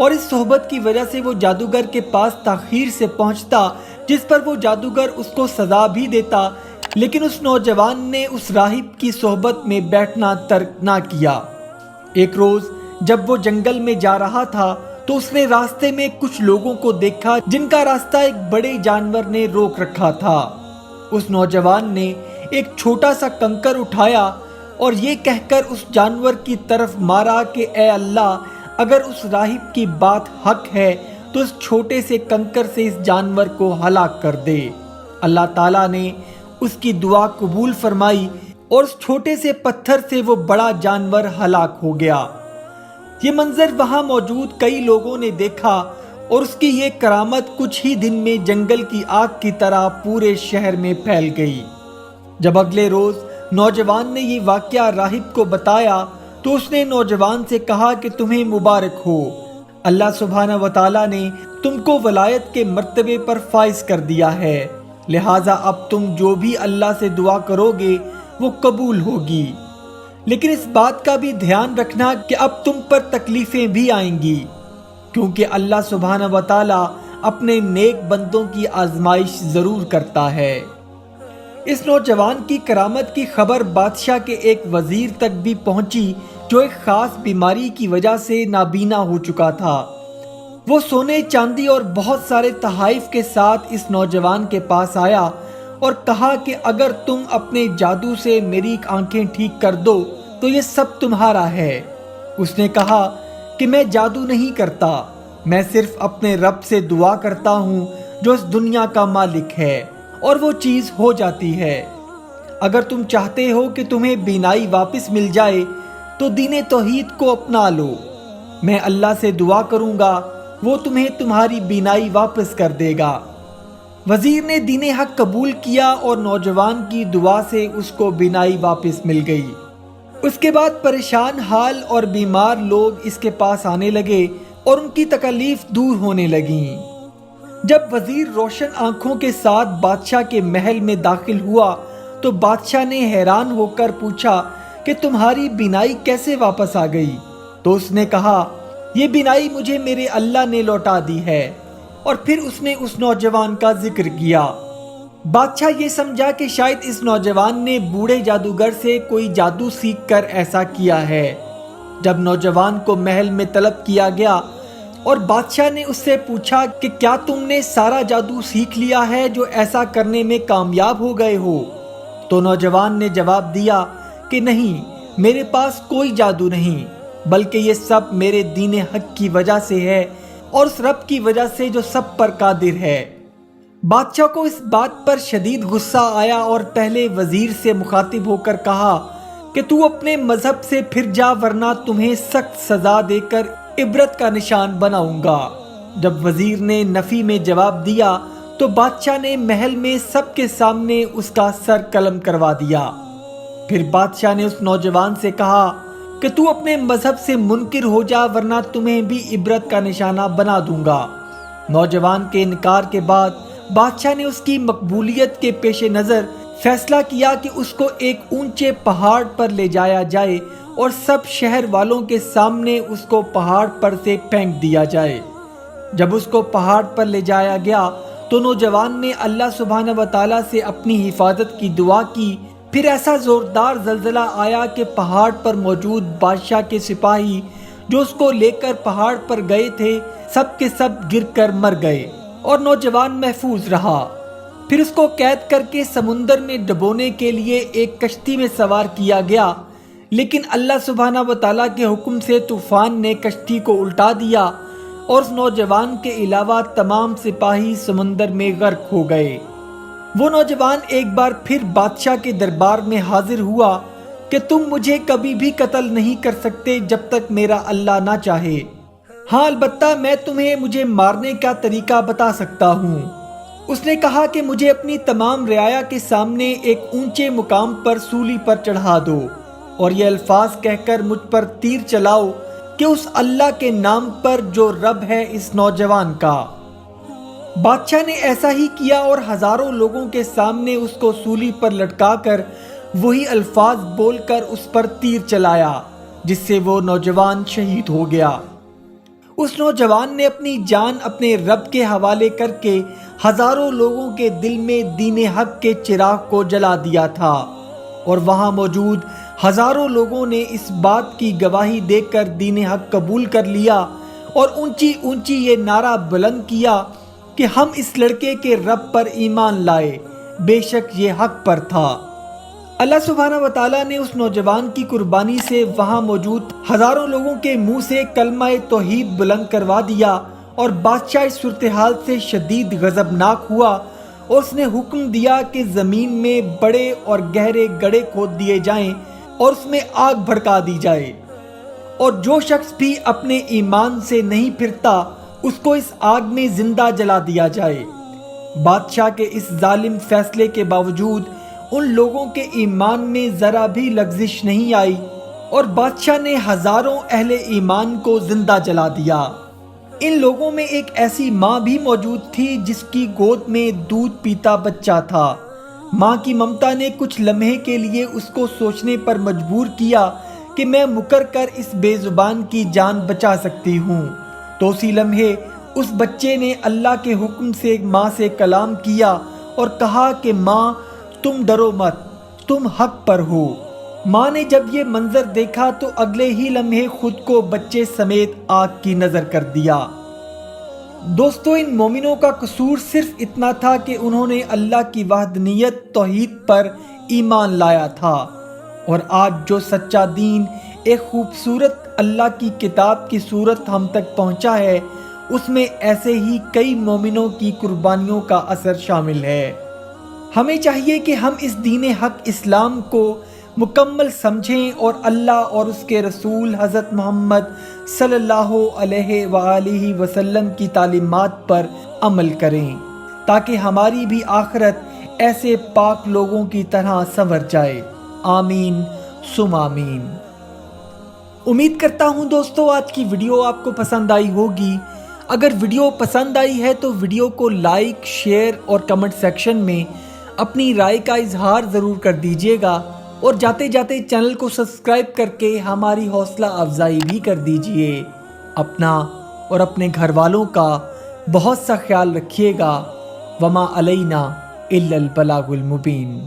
اور اس صحبت کی وجہ سے وہ جادوگر کے پاس تاخیر سے پہنچتا، جس پر وہ جادوگر اس کو سزا بھی دیتا، لیکن اس نوجوان نے اس راہب کی صحبت میں بیٹھنا ترک نہ کیا۔ ایک روز جب وہ جنگل میں جا رہا تھا تو اس نے راستے میں کچھ لوگوں کو دیکھا جن کا راستہ ایک بڑے جانور نے روک رکھا تھا۔ اس نوجوان نے ایک چھوٹا سا کنکر اٹھایا اور یہ کہہ کر اس جانور کی طرف مارا کہ اے اللہ، اگر اس راہب کی بات حق ہے تو اس چھوٹے سے کنکر سے اس جانور کو ہلاک کر دے۔ اللہ تعالیٰ نے اس کی دعا قبول فرمائی اور اس چھوٹے سے پتھر سے وہ بڑا جانور ہلاک ہو گیا۔ یہ منظر وہاں موجود کئی لوگوں نے دیکھا اور اس کی یہ کرامت کچھ ہی دن میں جنگل کی آگ کی طرح پورے شہر میں پھیل گئی۔ جب اگلے روز نوجوان نے یہ واقعہ راہب کو بتایا تو اس نے نوجوان سے کہا کہ تمہیں مبارک ہو، اللہ سبحانہ و تعالیٰ نے تم کو ولایت کے مرتبے پر فائز کر دیا ہے، لہٰذا اب تم جو بھی اللہ سے دعا کرو گے وہ قبول ہوگی۔ لیکن اس بات کا بھی دھیان رکھنا کہ اب تم پر تکلیفیں بھی آئیں گی، کیونکہ اللہ سبحانہ و تعالیٰ اپنے نیک بندوں کی آزمائش ضرور کرتا ہے۔ اس نوجوان کی کرامت کی خبر بادشاہ کے ایک وزیر تک بھی پہنچی جو ایک خاص بیماری کی وجہ سے نابینا ہو چکا تھا۔ وہ سونے چاندی اور بہت سارے تحائف کے ساتھ اس نوجوان کے پاس آیا اور کہا کہ اگر تم اپنے جادو سے میری آنکھیں ٹھیک کر دو تو یہ سب تمہارا ہے۔ اس نے کہا کہ میں جادو نہیں کرتا، میں صرف اپنے رب سے دعا کرتا ہوں جو اس دنیا کا مالک ہے، اور وہ چیز ہو جاتی ہے۔ اگر تم چاہتے ہو کہ تمہیں بینائی واپس مل جائے تو دین توحید کو اپنا لو، میں اللہ سے دعا کروں گا، وہ تمہیں تمہاری بینائی واپس کر دے گا۔ وزیر نے دین حق قبول کیا اور نوجوان کی دعا سے اس کو بینائی واپس مل گئی۔ اس کے بعد پریشان حال اور بیمار لوگ اس کے پاس آنے لگے اور ان کی تکلیف دور ہونے لگیں۔ جب وزیر روشن آنکھوں کے ساتھ بادشاہ کے محل میں داخل ہوا تو بادشاہ نے حیران ہو کر پوچھا کہ تمہاری بینائی کیسے واپس آ گئی؟ تو اس نے کہا یہ بینائی مجھے میرے اللہ نے لوٹا دی ہے، اور پھر اس نے اس نوجوان کا ذکر کیا۔ بادشاہ یہ سمجھا کہ شاید اس نوجوان نے بوڑھے جادوگر سے کوئی جادو سیکھ کر ایسا کیا ہے۔ جب نوجوان کو محل میں طلب کیا گیا اور بادشاہ نے اس سے پوچھا کہ کیا تم نے سارا جادو سیکھ لیا ہے جو ایسا کرنے میں کامیاب ہو گئے ہو؟ تو نوجوان نے جواب دیا کہ نہیں، میرے پاس کوئی جادو نہیں، بلکہ یہ سب میرے دین حق کی وجہ سے ہے اور اس رب کی وجہ سے جو سب پر قادر ہے۔ بادشاہ کو اس بات پر شدید غصہ آیا اور پہلے وزیر سے مخاطب ہو کر کہا کہ تو اپنے مذہب سے پھر جا، ورنہ تمہیں سخت سزا دے کر عبرت کا نشان بناؤں گا۔ جب وزیر نے نفی میں جواب دیا تو بادشاہ نے محل میں سب کے سامنے اس کا سر قلم کروا دیا۔ پھر بادشاہ نے اس نوجوان سے کہا کہ تو اپنے مذہب سے منکر ہو جا، ورنہ تمہیں بھی عبرت کا نشانہ بنا دوں گا۔ نوجوان کے انکار کے بعد بادشاہ نے اس کی مقبولیت کے پیش نظر فیصلہ کیا کہ اس کو ایک اونچے پہاڑ پر لے جایا جائے اور سب شہر والوں کے سامنے اس کو پہاڑ پر سے پھینک دیا جائے۔ جب اس کو پہاڑ پر لے جایا گیا تو نوجوان نے اللہ سبحانہ و تعالیٰ سے اپنی حفاظت کی دعا کی۔ پھر ایسا زوردار زلزلہ آیا کہ پہاڑ پر موجود بادشاہ کے سپاہی جو اس کو لے کر پہاڑ پر گئے تھے سب کے سب گر کر مر گئے اور نوجوان محفوظ رہا۔ پھر اس کو قید کر کے سمندر میں ڈبونے کے لیے ایک کشتی میں سوار کیا گیا، لیکن اللہ سبحانہ و تعالیٰ کے حکم سے طوفان نے کشتی کو الٹا دیا اور اس نوجوان کے علاوہ تمام سپاہی سمندر میں غرق ہو گئے۔ وہ نوجوان ایک بار پھر بادشاہ کے دربار میں حاضر ہوا کہ تم مجھے کبھی بھی قتل نہیں کر سکتے جب تک میرا اللہ نہ چاہے۔ ہاں، البتہ میں تمہیں مجھے مارنے کا طریقہ بتا سکتا ہوں۔ اس نے کہا کہ مجھے اپنی تمام رعایا کے سامنے ایک اونچے مقام پر سولی پر چڑھا دو اور یہ الفاظ کہہ کر مجھ پر تیر چلاؤ کہ اس اللہ کے نام پر جو رب ہے اس نوجوان کا۔ بادشاہ نے ایسا ہی کیا اور ہزاروں لوگوں کے سامنے اس کو سولی پر لٹکا کر وہی الفاظ بول کر اس پر تیر چلایا، جس سے وہ نوجوان شہید ہو گیا۔ اس نوجوان نے اپنی جان اپنے رب کے حوالے کر کے ہزاروں لوگوں کے دل میں دین حق کے چراغ کو جلا دیا تھا، اور وہاں موجود ہزاروں لوگوں نے اس بات کی گواہی دے کر دین حق قبول کر لیا اور اونچی اونچی یہ نعرہ بلند کیا کہ ہم اس لڑکے کے رب پر ایمان لائے، بے شک یہ حق پر تھا۔ اللہ سبحانہ و تعالیٰ نے اس نوجوان کی قربانی سے وہاں موجود ہزاروں لوگوں کے منہ سے کلمہ توحید بلند کروا دیا، اور بادشاہ اس صورتحال سے شدید غضبناک ہوا، اور اس نے حکم دیا کہ زمین میں بڑے اور گہرے گڑھے کھود دیے جائیں اور اس میں آگ بھڑکا دی جائے، اور جو شخص بھی اپنے ایمان سے نہیں پھرتا اس کو اس آگ میں زندہ جلا دیا جائے۔ بادشاہ کے اس ظالم فیصلے کے باوجود ان لوگوں کے ایمان میں ذرا بھی لغزش نہیں آئی، اور بادشاہ نے ہزاروں اہل ایمان کو زندہ جلا دیا۔ ان لوگوں میں ایک ایسی ماں بھی موجود تھی جس کی گود میں دودھ پیتا بچہ تھا۔ ماں کی ممتا نے کچھ لمحے کے لیے اس کو سوچنے پر مجبور کیا کہ میں مکر کر اس بے زبان کی جان بچا سکتی ہوں، تو اسی لمحے اس بچے نے اللہ کے حکم سے ماں سے کلام کیا اور کہا کہ ماں تم ڈرو مت، تم حق پر ہو۔ ماں نے جب یہ منظر دیکھا تو اگلے ہی لمحے خود کو بچے سمیت آگ کی نظر کر دیا۔ دوستو، ان مومنوں کا قصور صرف اتنا تھا کہ انہوں نے اللہ کی وحدانیت توحید پر ایمان لایا تھا، اور آج جو سچا دین ایک خوبصورت اللہ کی کتاب کی صورت ہم تک پہنچا ہے، اس میں ایسے ہی کئی مومنوں کی قربانیوں کا اثر شامل ہے۔ ہمیں چاہیے کہ ہم اس دین حق اسلام کو مکمل سمجھیں اور اللہ اور اس کے رسول حضرت محمد صلی اللہ علیہ وآلہ وسلم کی تعلیمات پر عمل کریں، تاکہ ہماری بھی آخرت ایسے پاک لوگوں کی طرح سنور جائے۔ آمین ثم آمین۔ امید کرتا ہوں دوستو آج کی ویڈیو آپ کو پسند آئی ہوگی۔ اگر ویڈیو پسند آئی ہے تو ویڈیو کو لائک، شیئر اور کمنٹ سیکشن میں اپنی رائے کا اظہار ضرور کر دیجیے گا، اور جاتے جاتے چینل کو سبسکرائب کر کے ہماری حوصلہ افزائی بھی کر دیجیے۔ اپنا اور اپنے گھر والوں کا بہت سا خیال رکھیے گا۔ وما علینا الا البلاغ المبین۔